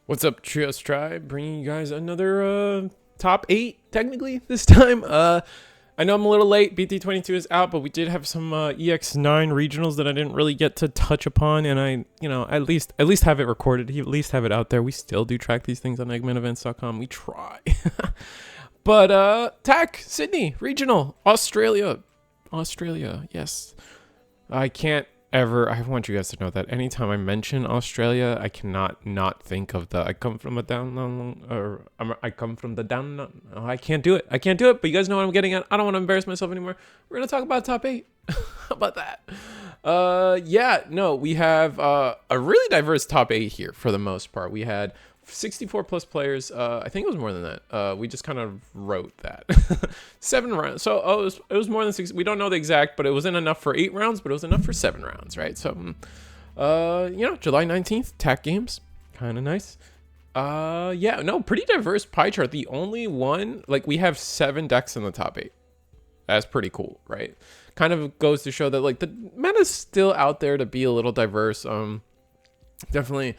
What's up, Trios Tribe? Bringing you guys another top 8, technically, this time. I know I'm a little late. BT22 is out, but we did have some EX09 regionals that I didn't really get to touch upon, and I, at least have it recorded. At least have it out there. We still do track these things on eggmanevents.com. We try. But TAC, Sydney, regional, Australia, yes. I can't ever, I want you guys to know that anytime I mention Australia, I cannot not think of the I come from a down, or I come from the down. Oh, I can't do it. But you guys know what I'm getting at. I don't want to embarrass myself anymore. We're gonna talk about top 8. How about that? Yeah, no, we have a really diverse top 8 here for the most part. We had 64 plus players. I think it was more than that. We just kind of wrote that. 7 rounds. So it was more than 6. We don't know the exact, but it wasn't enough for 8 rounds, but it was enough for 7 rounds, right? So, July 19th, TAC games. Kind of nice. Yeah, no, pretty diverse pie chart. The only one, like, we have 7 decks in the top 8. That's pretty cool, right? Kind of goes to show that, like, the meta's still out there to be a little diverse. Definitely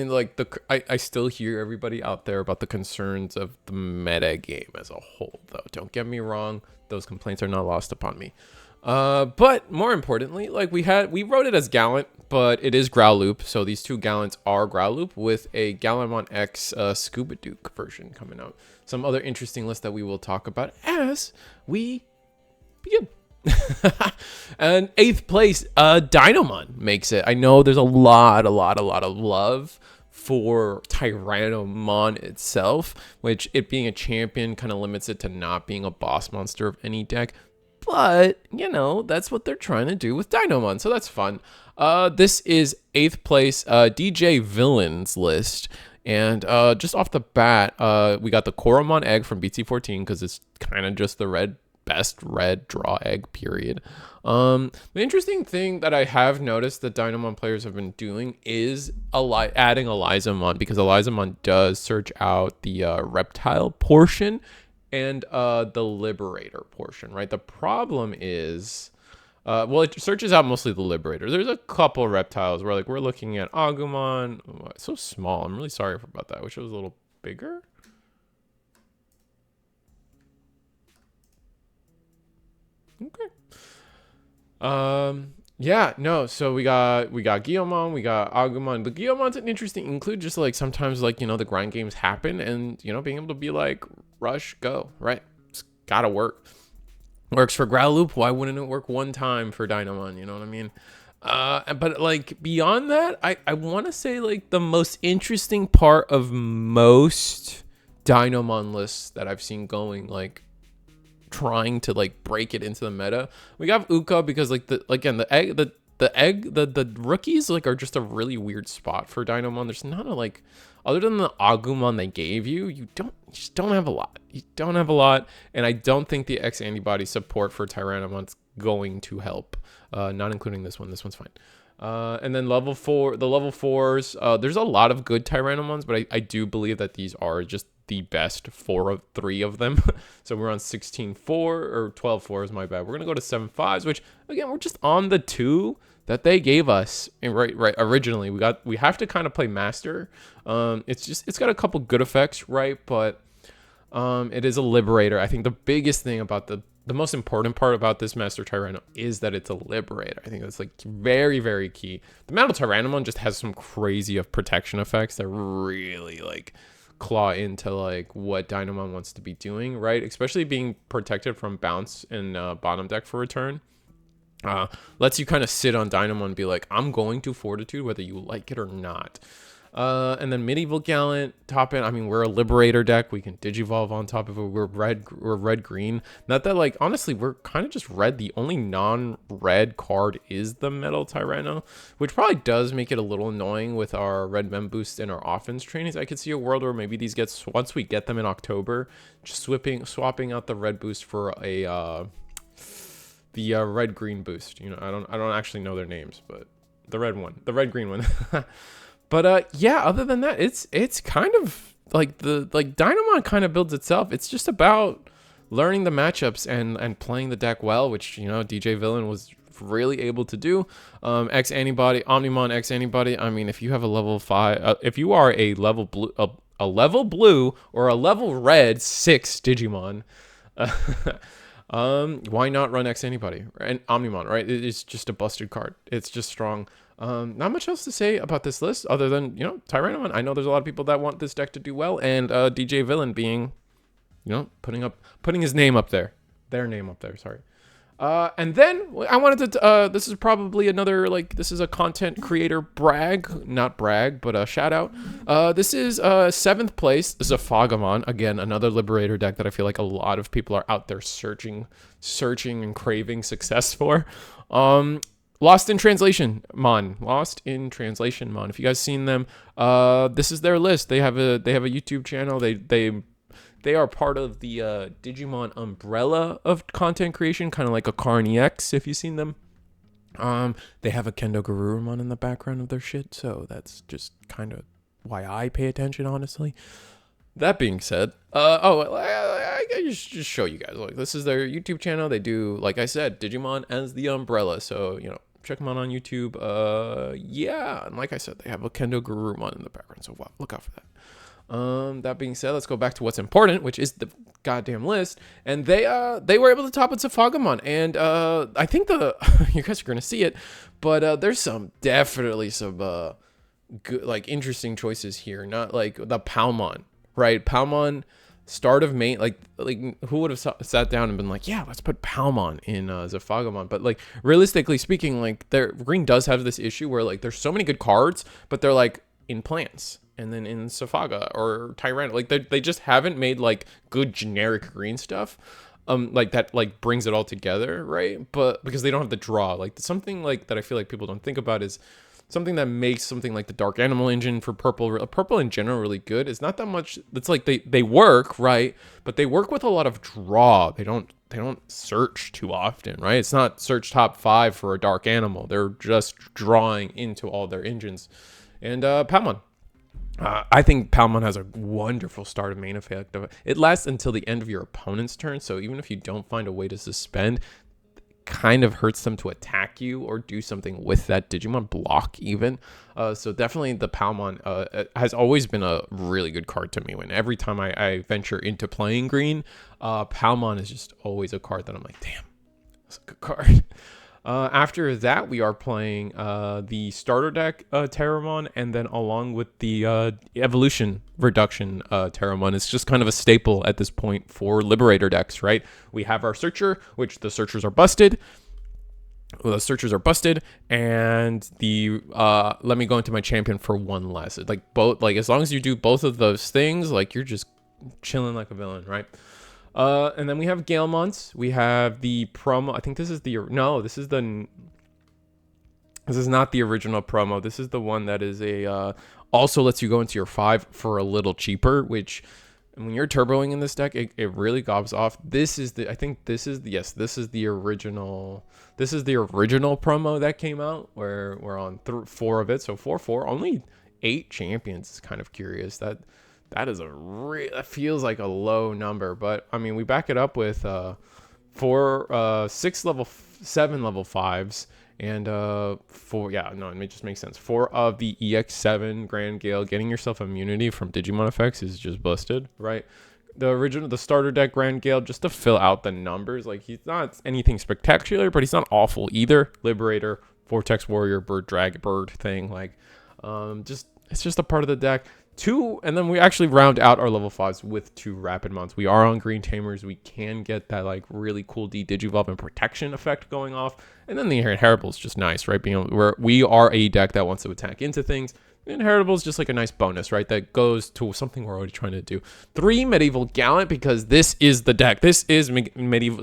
like I still hear everybody out there about the concerns of the meta game as a whole, though. Don't get me wrong, those complaints are not lost upon me. But more importantly, like we wrote it as Gallant, but it is Growloop. So these 2 Gallants are Growloop with a Gabumon X Scuba Duke version coming out. Some other interesting lists that we will talk about as we begin. And 8th place, tyrannomon makes it. I know there's a lot of love for tyrannomon itself, which it being a champion kind of limits it to not being a boss monster of any deck. But, that's what they're trying to do with tyrannomon, so that's fun. This is 8th place, DJ Villains list. And just off the bat, we got the growlmon egg from BT14 because it's kind of just the best red draw egg, period. The interesting thing that I have noticed that tyrannomon players have been doing is adding Elizamon, because Elizamon does search out the reptile portion and the liberator portion, right? The problem is, it searches out mostly the liberator. There's a couple reptiles where, like, we're looking at Agumon. Oh, it's so small. I'm really sorry about that. I wish it was a little bigger. Okay. Yeah, no, so we got Guillemon, we got Agumon. The Guillemon's an interesting include, just like sometimes, like, the grind games happen, and being able to be like rush, go, right? It's gotta work. Works for Growloop, why wouldn't it work one time for tyrannomon? You know what I mean? But like beyond that, I want to say, like, the most interesting part of most tyrannomon lists that I've seen going, like, trying to, like, break it into the meta, we got Uka, because, like, the rookies, like, are just a really weird spot for tyrannomon. There's not a, like, other than the Agumon they gave you just don't have a lot. And I don't think the X antibody support for tyrannomon's going to help, not including this one. This one's fine. And then the level 4s, there's a lot of good tyrannomons, but I do believe that these are just the best 3 of them. So we're on 16-4 or 12-4 is my bad. We're gonna go to 7-5s, which again, we're just on the 2 that they gave us. And right originally we have to kind of play master. It's got a couple good effects, right? But it is a liberator. I think the biggest thing about the most important part about this Master Tyranno is that it's a liberator. I think that's, like, very, very key. The Metal Tyrannomon just has some crazy of protection effects that really, like, claw into, like, what tyrannomon wants to be doing, right? Especially being protected from bounce in bottom deck for return. Lets you kind of sit on tyrannomon and be like, I'm going to Fortitude whether you like it or not. And then Medieval Gallant, top end. I mean, we're a Liberator deck. We can Digivolve on top of it. We're red-green. Not that, like, honestly, we're kind of just red. The only non-red card is the Metal Tyranno, which probably does make it a little annoying with our red mem boost and our offense trainings. I could see a world where maybe these once we get them in October, just swapping out the red boost for the red-green boost. I don't actually know their names, but the red-green one. But yeah, other than that, it's kind of like tyrannomon kind of builds itself. It's just about learning the matchups and playing the deck well, which DJ Villain was really able to do. X antibody, Omnimon X antibody. I mean, if you have a level 5, if you are a level blue, a level blue or a level red 6 Digimon, why not run X antibody and Omnimon, right? It's just a busted card. It's just strong. Not much else to say about this list other than, tyrannomon. I know there's a lot of people that want this deck to do well, and DJ Villain being, putting his name up there. Their name up there, sorry. And then I wanted to, this is probably another, this is a content creator brag, not brag, but a shout out. This is 7th place, Zephagamon. Again, another Liberator deck that I feel like a lot of people are out there searching and craving success for. Lost in Translation Mon. If you guys seen them, this is their list. They have a YouTube channel. They are part of the Digimon umbrella of content creation, kind of like a Karn EX, if you've seen them. They have a Kendo Garurumon in the background of their shit, so that's just kind of why I pay attention, honestly. That being said, I just show you guys. This is their YouTube channel. They do, like I said, Digimon as the umbrella, so, check them out on YouTube. Yeah, and like I said, they have a Kendo Garurumon in the background, so wow, look out for that. That being said, let's go back to what's important, which is the goddamn list. And they were able to top it to Zephagamon, and I think you guys are gonna see it, but there's definitely some good, interesting choices here. Not like the Palmon, right? Palmon, start of main, who would have sat down and been like, yeah, let's put Palmon in Zephagamon. But realistically speaking, their green does have this issue where there's so many good cards, but they're in plants. And then in Zephaga or Tyranno, they just haven't made good generic green stuff, that brings it all together, right? But because they don't have the draw, something that I feel like people don't think about is something that makes something like the Dark Animal engine for purple in general really good. It's not that much. It's they work, right? But they work with a lot of draw. They don't search too often, right? It's not search top 5 for a Dark Animal. They're just drawing into all their engines. And Palmon. I think Palmon has a wonderful start of main effect. It lasts until the end of your opponent's turn, so even if you don't find a way to suspend, it kind of hurts them to attack you or do something with that Digimon block even. So definitely the Palmon has always been a really good card to me. When every time I venture into playing green, Palmon is just always a card that I'm like, damn, that's a good card. After that, we are playing the starter deck Terramon, and then along with the evolution reduction Terramon. It's just kind of a staple at this point for Liberator decks, right? We have our Searcher, which the Searchers are busted. Well, the Searchers are busted, and the let me go into my champion for one less. Both, as long as you do both of those things, you're just chilling like a villain, right? And then we have Galemons. We have the promo. I think this is this is not the original promo. This is the one that is also lets you go into your 5 for a little cheaper, which when you're turboing in this deck, it really gobs off. This is the original promo that came out, where we're on 4 of it. So 4 only 8 champions is kind of curious. That is that feels like a low number, but I mean, we back it up with 6 level 7 level 5s and 4. Yeah, no, it just makes sense. 4 of the EX9 Grand Gale. Getting yourself immunity from Digimon effects is just busted, right? The starter deck Grand Gale, just to fill out the numbers. He's not anything spectacular, but he's not awful either. Liberator, Vortex Warrior, Bird thing. It's just a part of the deck. 2, and then we actually round out our level 5s with 2 Rapidmons. We are on Green Tamers. We can get that really cool Digivolve and protection effect going off. And then the Inheritable is just nice, right? We are a deck that wants to attack into things. Inheritable is just a nice bonus, right? That goes to something we're already trying to do. 3 Medieval Gallant, because this is the deck. This is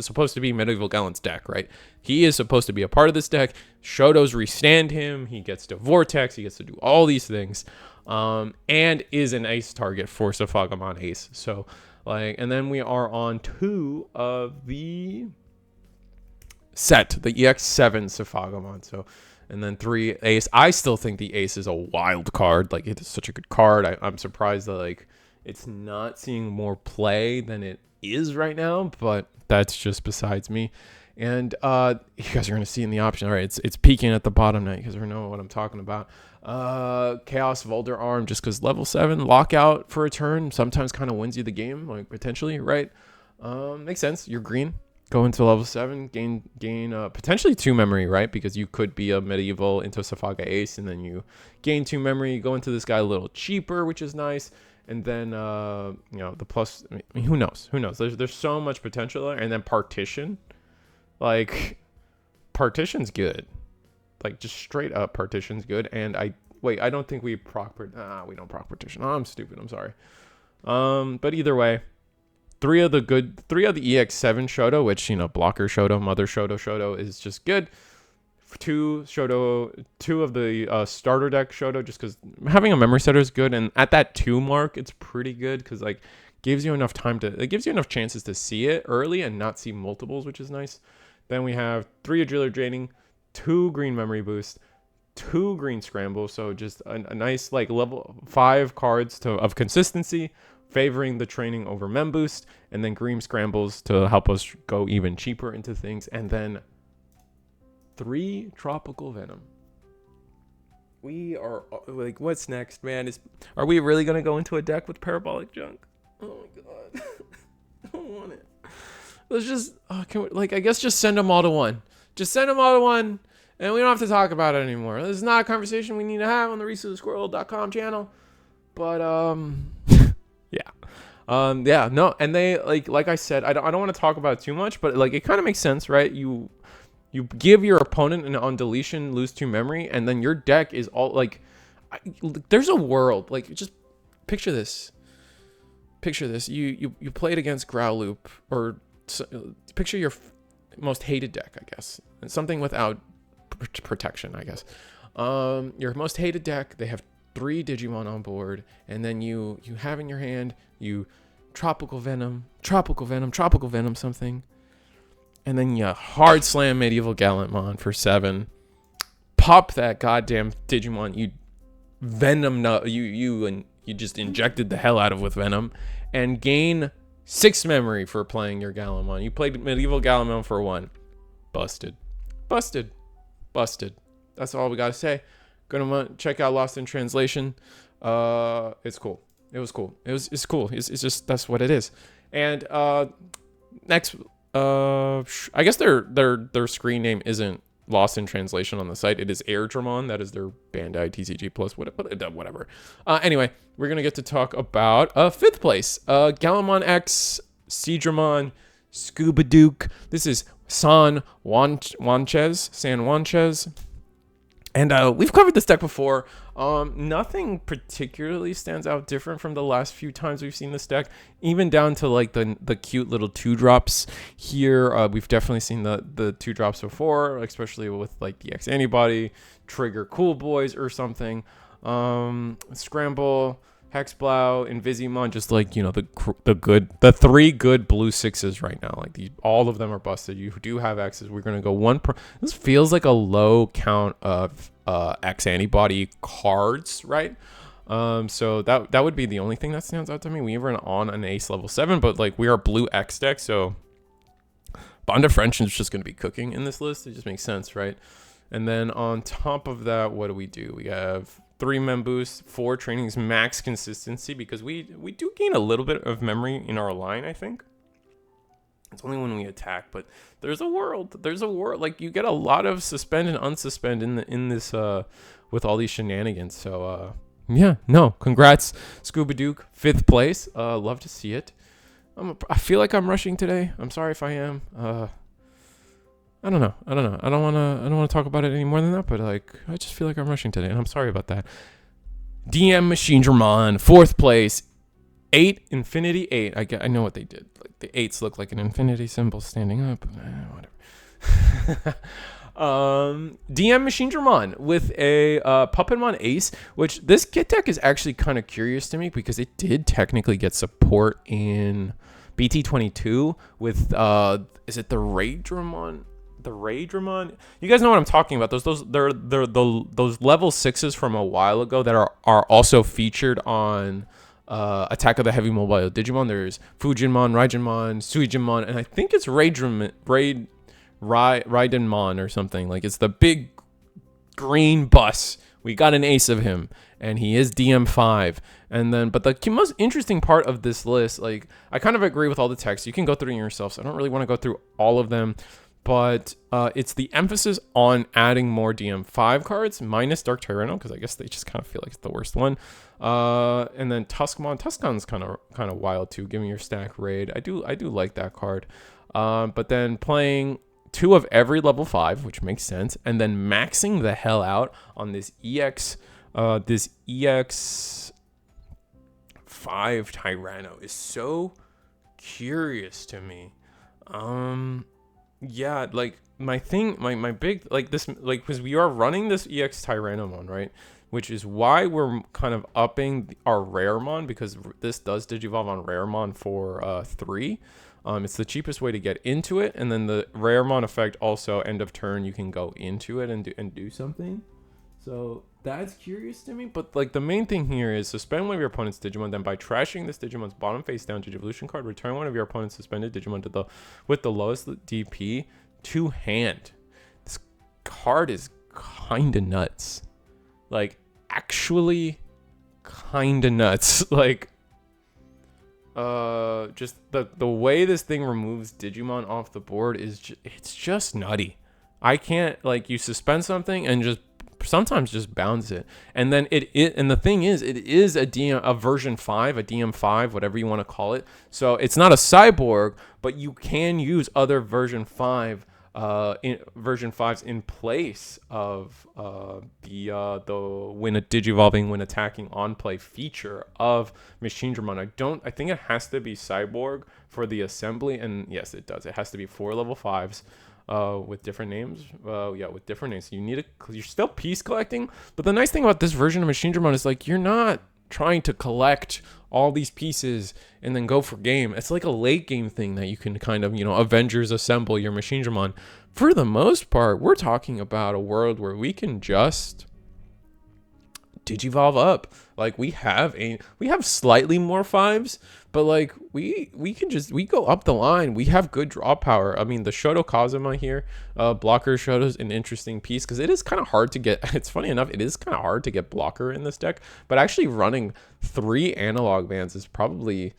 supposed to be Medieval Gallant's deck, right? He is supposed to be a part of this deck. Shoto's restand him. He gets to Vortex. He gets to do all these things. And is an ace target for Zephagamon ace. So, and then we are on 2 of the set, the EX9 Zephagamon. So, and then 3 ace. I still think the ace is a wild card. It is such a good card. I'm surprised that it's not seeing more play than it is right now, but that's just besides me. And you guys are going to see in the option. All right, it's peeking at the bottom now. You guys are know what I'm talking about. Chaos Volder Arm, just because level 7 lockout for a turn sometimes kind of wins you the game, like potentially, right? Makes sense. You're green. Go into level 7, gain potentially 2 memory, right? Because you could be a medieval into Sephaga Ace, and then you gain 2 memory. Go into this guy a little cheaper, which is nice. And then, the plus, I mean, who knows? Who knows? There's so much potential there. And then Partition. Like, Partition's good. Like, just straight up Partition's good. And I don't think we we don't proc Partition. Oh, I'm stupid. I'm sorry. But either way, 3 of the EX7 Shoto, which, blocker Shoto, mother Shoto is just good. 2 of the starter deck Shoto, just because having a memory setter is good. And at that 2 mark, it's pretty good because, like, gives you enough chances to see it early and not see multiples, which is nice. Then we have 3 Adrenaline Draining, 2 green memory boost, 2 green scramble. So just a nice, like, level 5 cards of consistency, favoring the training over mem boost, and then green scrambles to help us go even cheaper into things. And then 3 Tropical Venom. We are, like, what's next, man? Are we really going to go into a deck with Parabolic Junk? Oh my god. I don't want it. Let's just, I guess just send them all to 1. Just send them all to 1, and we don't have to talk about it anymore. This is not a conversation we need to have on the RisuSquirrel.com channel. But, yeah. No, and they, like I said, I don't want to talk about it too much, but, like, it kind of makes sense, right? You give your opponent on deletion, lose 2 memory, and then your deck is all, like, there's a world, like, just picture this. You played against Growlmon, or picture your most hated deck, I guess, and something without protection, I guess. Your most hated deck, they have 3 Digimon on board, and then you have in your hand, you tropical venom something, and then you hard slam medieval gallantmon for 7, pop that goddamn Digimon you venom, you just injected the hell out of with venom, and gain 6 memory for playing your Gallumon. You played medieval Gallumon for 1. Busted. That's all we gotta say. Gonna check out Lost in Translation. It's cool. It was cool. It's cool. It's just, that's what it is. And next, I guess their screen name isn't Lost in Translation on the site. It is EX09. That is their Bandai TCG Plus, whatever. Anyway, we're going to get to talk about 5th place. Gallumon X, Seadramon, Scuba Duke. This is San Juanchez. And we've covered this deck before. Nothing particularly stands out different from the last few times we've seen this deck, even down to like the cute little 2-drops here. We've definitely seen the 2-drops before, especially with like the X Antibody, Trigger Cool Boys or something. Scramble, Hexblow, Invisimon, just like, the 3 good blue 6s right now. Like all of them are busted. You do have X's. We're gonna go 1 per. This feels like a low count of X Antibody cards, right? So that would be the only thing that stands out to me. We were on an Ace level 7, but like we are blue X deck, so Bond of Friendship is just gonna be cooking in this list. It just makes sense, right? And then on top of that, what do? We have 3 mem boost, 4 trainings, max consistency, because we do gain a little bit of memory in our line, I think. It's only when we attack, but there's a world. Like you get a lot of suspend and unsuspend in this with all these shenanigans. So yeah, no, congrats, Scuba Duke, 5th place. Love to see it. I feel like I'm rushing today. I'm sorry if I am. I don't know. I don't want to talk about it any more than that, but like I just feel like I'm rushing today, and I'm sorry about that. machinedramon, 4th place. 8 Infinity 8. I know what they did. Like the 8s look like an infinity symbol standing up. Whatever. machinedramon with a Puppetmon Ace, which this kit deck is actually kind of curious to me because it did technically get support in BT22 with is it the Raydramon? The Raydramon, you guys know what I'm talking about. Those level 6s from a while ago that are also featured on Attack of the Heavy Mobile Digimon. There's Fujinmon, Raijinmon, Suijinmon, and I think it's Raydramon Raidenmon or something. Like, it's the big green bus. We got an ace of him, and he is DM5. And then, but the most interesting part of this list, like, I kind of agree with all the text. You can go through it yourself, so I don't really want to go through all of them. But it's the emphasis on adding more DM5 cards, minus Dark Tyranno, because I guess they just kind of feel like it's the worst one. And then Tuskmon. Tuskmon's kind of wild too, giving your stack raid. I do like that card. But then playing 2 of every level 5, which makes sense, and then maxing the hell out on this EX5 Tyranno is so curious to me. Yeah, like my big, like this, like, because we are running this EX tyrannomon, right? Which is why we're kind of upping our raremon, because this does digivolve on raremon for 3. It's the cheapest way to get into it, and then the raremon effect also, end of turn, you can go into it and do something. So that's curious to me. But like the main thing here is suspend one of your opponent's Digimon. Then by trashing this Digimon's bottom face down Digivolution card, return one of your opponent's suspended Digimon to with the lowest DP to hand. This card is kind of nuts. Like, actually kind of nuts. Like, just the way this thing removes Digimon off the board is it's just nutty. I can't, like, you suspend something and just sometimes just bounce it, and then and the thing is, it is a version 5, a DM5, whatever you want to call it. So it's not a cyborg, but you can use other version 5 version 5s in place of the when digivolving when attacking on play feature of machinedramon. I think it has to be cyborg for the assembly, and yes, it does. It has to be 4 level 5s. With different names. With different names. You're still piece collecting, but the nice thing about this version of machinedramon is, like, you're not trying to collect all these pieces and then go for game. It's like a late game thing that you can kind of, Avengers assemble your machinedramon. For the most part, we're talking about a world where we can just digivolve up. Like, we have slightly more 5s, but like we go up the line. We have good draw power. I mean, the Shoto Kazuma here, blocker Shoto's an interesting piece, because it is kind of hard to get. It's funny enough, it is kind of hard to get blocker in this deck, but actually running 3 analog bands is probably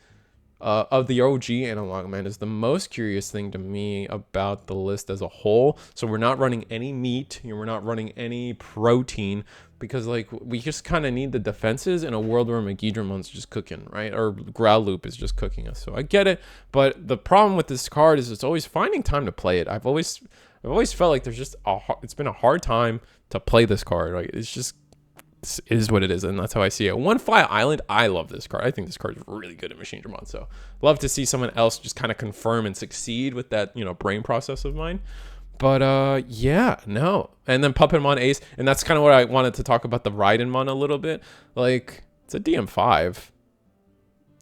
of the OG analog man is the most curious thing to me about the list as a whole. So we're not running any meat, we're not running any protein, because like we just kind of need the defenses in a world where Magidramon's just cooking, right? Or Growlloop is just cooking us. So I get it, but the problem with this card is it's always finding time to play it. I've always felt like there's just it's been a hard time to play this card. Like, it's just, this is what it is, and that's how I see it. One Fly Island, I love this card. I think this card is really good at machinedramon, so love to see someone else just kind of confirm and succeed with that, brain process of mine. But yeah, no. And then Puppetmon Ace, and that's kind of what I wanted to talk about, the Raidenmon a little bit. Like, it's a DM5.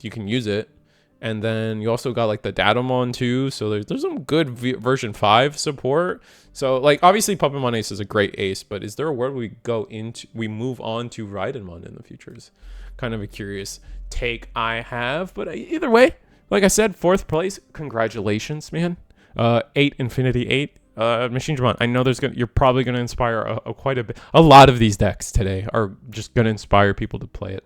You can use it. And then you also got like the Datamon too, so there's some good version 5 support. So like, obviously Puppetmon Ace is a great ace, but is there a world we move on to Raidenmon in the future? Is kind of a curious take I have. But either way, like I said, 4th place, congratulations, man. 8 Infinity 8. Machinedramon, I know you're probably gonna inspire quite a bit. A lot of these decks today are just gonna inspire people to play it.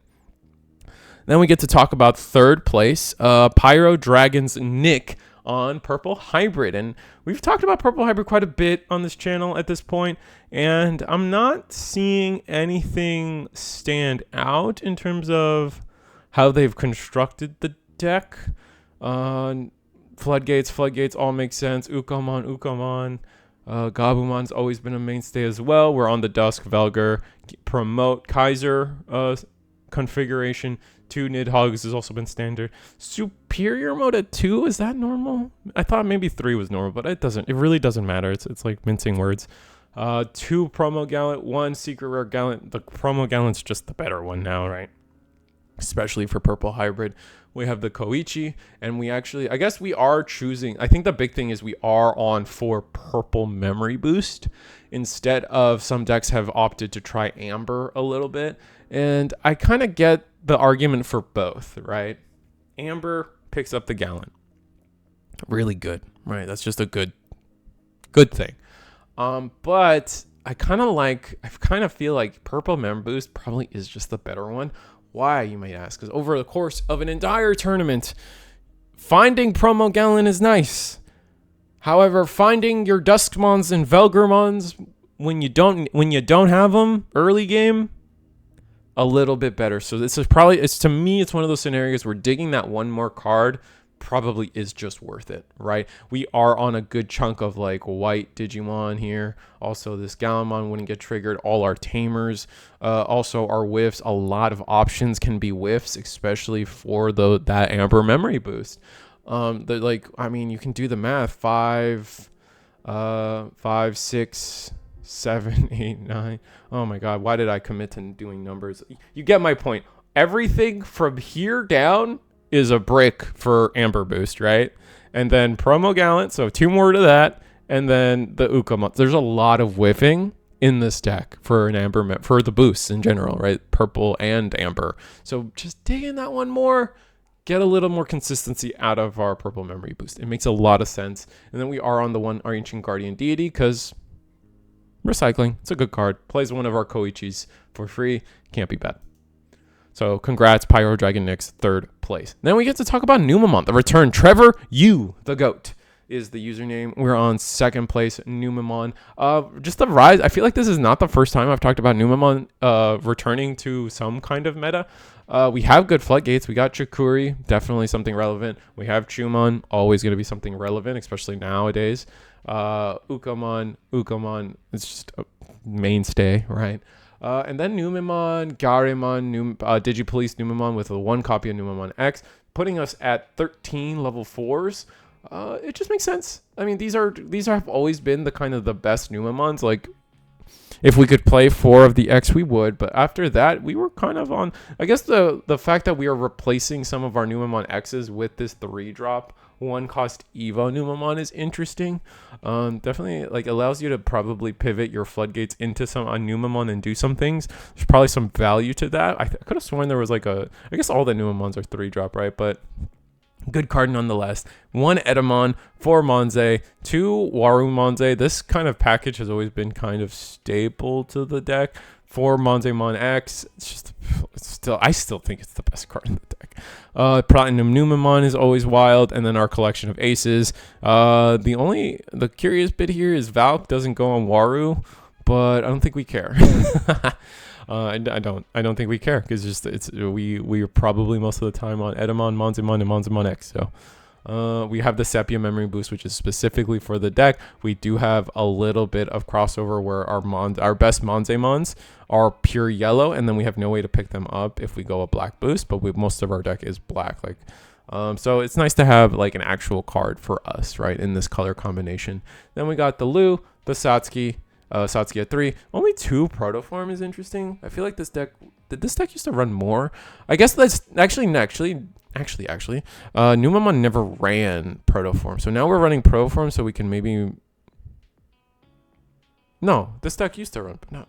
Then we get to talk about 3rd place, Pyro Dragon's Nick on Purple Hybrid. And we've talked about Purple Hybrid quite a bit on this channel at this point, and I'm not seeing anything stand out in terms of how they've constructed the deck. Floodgates all make sense. Ukomon. Gabumon's always been a mainstay as well. We're on the Dusk Velgar promote Kaiser configuration. 2 Nidhogs has also been standard. Superior mode at 2, is that normal? I thought maybe 3 was normal, but it really doesn't matter. It's like mincing words. 2 Promo Gallant, 1 Secret Rare Gallant. The Promo Gallant's just the better one now, right? Especially for Purple Hybrid. We have the Koichi, and I guess we are choosing, I think the big thing is we are on for Purple Memory Boost instead of some decks have opted to try Amber a little bit. And I kind of get the argument for both, right? Amber picks up the Gallant. Really good, right? That's just a good Good thing. But I kind of feel like Purple Member Boost probably is just the better one. Why, you might ask? Because over the course of an entire tournament, finding Promo Gallon is nice. However, finding your Duskmons and Velgrumons when you don't have them early game, a little bit better. So this is probably, to me, it's one of those scenarios where digging that one more card probably is just worth it, right? We are on a good chunk of like white Digimon here. Also, this Gabumon wouldn't get triggered. All our tamers, also our whiffs. A lot of options can be whiffs, especially for that Amber memory boost. I mean, you can do the math. 5, 6, 7, 8, 9. Oh my God, why did I commit to doing numbers? You get my point. Everything from here down is a brick for Amber Boost, right? And then Promo Gallant, so 2 more to that, and then the Ukamon. There's a lot of whiffing in this deck for an Amber, for the boosts in general, right? Purple and Amber. So just dig in that one more, get a little more consistency out of our Purple Memory Boost. It makes a lot of sense. And then we are on the one, our Ancient Guardian Deity, because recycling, it's a good card. Plays one of our Koichis for free, can't be bad. So congrats, Pyro Dragon Nyx, 3rd place. Then we get to talk about numemon, the return. Trevor, you, the GOAT, is the username. We're on 2nd place, numemon. Just the rise. I feel like this is not the first time I've talked about numemon returning to some kind of meta. We have good floodgates. We got Chikuri, definitely something relevant. We have Chumon, always going to be something relevant, especially nowadays. Ukamon, it's just a mainstay, right? And then Numemon, Garemon, Digipolice Numemon with 1 copy of Numemon X, putting us at 13 level 4s. It just makes sense. I mean, these have always been the kind of the best Numemons. Like, if we could play 4 of the X, we would. But after that, we were kind of on. I guess the fact that we are replacing some of our Numemon X's with this 3-drop 1-cost Evo Numemon is interesting. Definitely like allows you to probably pivot your floodgates into some on Numemon and do some things. There's probably some value to that. I could have sworn there was like I guess all the Numemons are 3-drop, right? But good card nonetheless. 1 Edamon, 4 Monze, 2 Waru Monze. This kind of package has always been kind of staple to the deck. 4 Monzemon X. I still think it's the best card in the deck. Platinum Numemon is always wild, and then our collection of aces. The curious bit here is Valk doesn't go on Waru, but I don't think we care. I don't think we care because we are probably most of the time on Edamon, Monzemon, and Monzemon X. So we have the Sepia Memory Boost, which is specifically for the deck. We do have a little bit of crossover where our best Monzemons are pure yellow, and then we have no way to pick them up if we go a black boost. But most of our deck is black, so it's nice to have like an actual card for us, right, in this color combination. Then we got the Lu, the Satsuki. Satsuki at 3. Only 2 Protoform is interesting. I feel like this deck used to run more. I guess that's actually, Numemon never ran Protoform. So now we're running Protoform so we can maybe... No, this deck used to run, but no.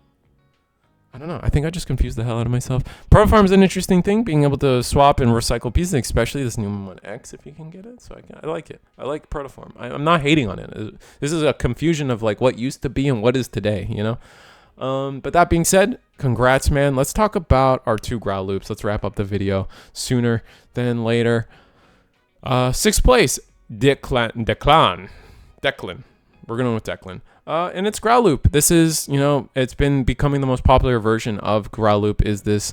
I don't know. I think I just confused the hell out of myself. Protoform is an interesting thing, being able to swap and recycle pieces, especially this Numemon X if you can get it. So I like it. I like Protoform. I'm not hating on it. This is a confusion of like what used to be and what is today, you know? But that being said, congrats, man. Let's talk about our 2 Growl Loops. Let's wrap up the video sooner than later. 6th place, Declan. We're going with Declan. And it's Growl Loop. This is, it's been becoming the most popular version of Growl Loop is this,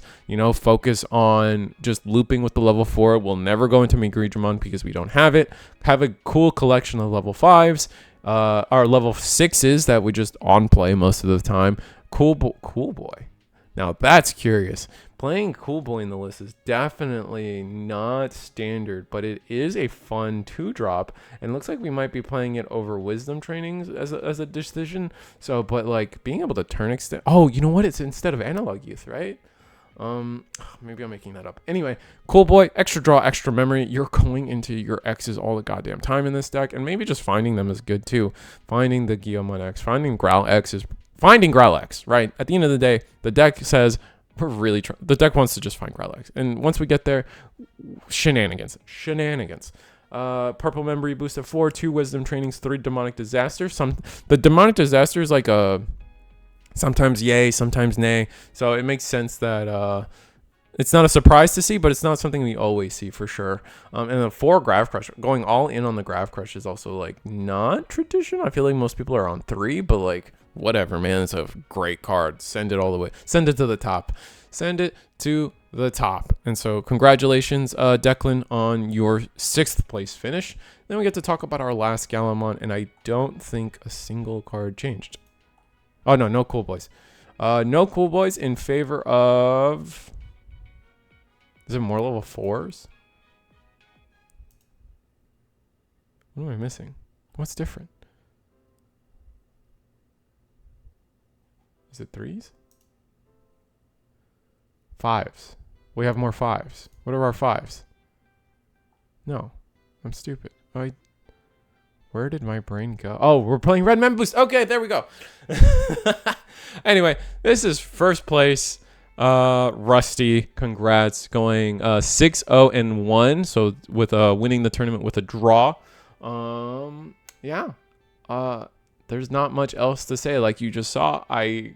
focus on just looping with the level 4. We'll never go into machinedramon because we don't have it. Have a cool collection of level 5s. Our level 6s that we just on play most of the time. Cool Boy. Now that's curious. Playing Cool Boy in the list is definitely not standard, but it is a fun 2-drop, and it looks like we might be playing it over Wisdom Trainings as a decision. So, but like being able to turn extend. Oh, you know what? It's instead of Analog Youth, right? Maybe I'm making that up. Anyway, Cool Boy, extra draw, extra memory. You're going into your X's all the goddamn time in this deck, and maybe just finding them is good too. Finding the Gabumon X, finding Growl X is finding Growl X, right? At the end of the day, the deck says we're really trying. The deck wants to just find Growl X, and once we get there, shenanigans. Purple memory boost at 4, 2 wisdom trainings, 3 demonic disasters. The demonic disaster is like a sometimes yay, sometimes nay. So it makes sense that it's not a surprise to see, but it's not something we always see for sure. And then 4 Grav Crush. Going all in on the Grav Crush is also like not traditional. I feel like most people are on 3, but like whatever, man. It's a great card. Send it all the way. Send it to the top. Send it to the top. And so congratulations, Declan, on your 6th place finish. Then we get to talk about our last Gabumon, and I don't think a single card changed. Oh, no, no cool boys. No cool boys in favor of... Is it more level 4s? What am I missing? What's different? Is it 3s? 5s. We have more 5s. What are our 5s? No, I'm stupid. Where did my brain go? Oh, we're playing Red Mem Boost. Okay, there we go. Anyway, this is first place. Rusty, congrats, going 6-0-1. So with winning the tournament with a draw. Yeah. There's not much else to say. Like you just saw, I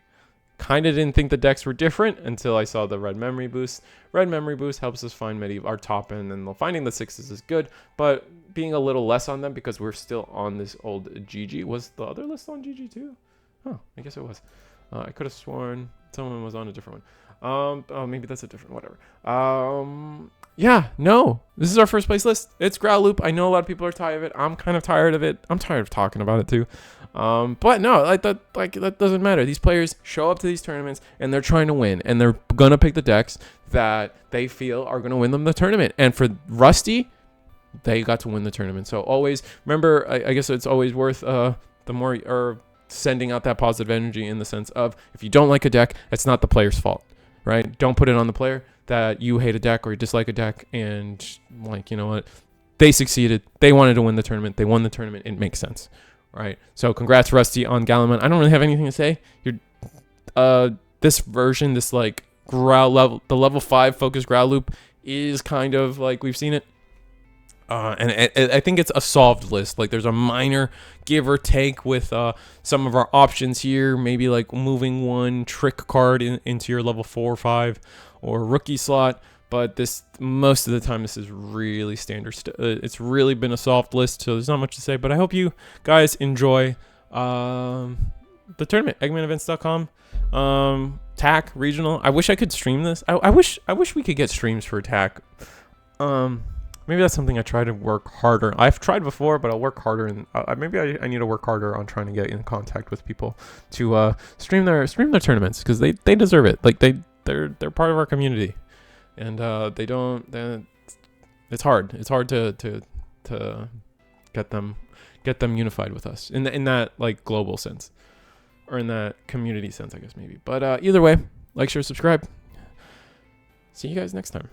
kind of didn't think the decks were different until I saw the red memory boost. Red memory boost helps us find our top end, and finding the 6s is good, but being a little less on them because we're still on this old GG. Was the other list on GG too? Oh, I guess it was. I could have sworn someone was on a different one. Oh, maybe that's a different whatever. Yeah, no, this is our first place list. It's Growloop. I know a lot of people are tired of it. I'm kind of tired of it. I'm tired of talking about it too. But no, that doesn't matter. These players show up to these tournaments and they're trying to win, and they're gonna pick the decks that they feel are gonna win them the tournament. And for Rusty, they got to win the tournament. So always remember, I guess it's always worth sending out that positive energy in the sense of, if you don't like a deck, it's not the player's fault, right? Don't put it on the player that you hate a deck or you dislike a deck, and like, you know what, they succeeded, they wanted to win the tournament, they won the tournament, it makes sense, right? So congrats, Rusty, on Gabumon. I don't really have anything to say. This version, this like growl level, the level 5 focus Growloop is kind of like we've seen it. And I think it's a solved list. Like there's a minor give or take with some of our options here. Maybe like moving one trick card into your level 4 or 5 or rookie slot. But this, most of the time, this is really standard. It's really been a soft list, so there's not much to say. But I hope you guys enjoy the tournament. EggmanEvents.com. TAC regional. I wish I could stream this. I wish we could get streams for TAC. Maybe that's something I try to work harder. I've tried before, but I'll work harder, and maybe I need to work harder on trying to get in contact with people to stream their tournaments, because they deserve it. Like they're part of our community, and they don't. It's hard. It's hard to get them unified with us in that like global sense, or in that community sense, I guess maybe. But either way, like, share, subscribe. See you guys next time.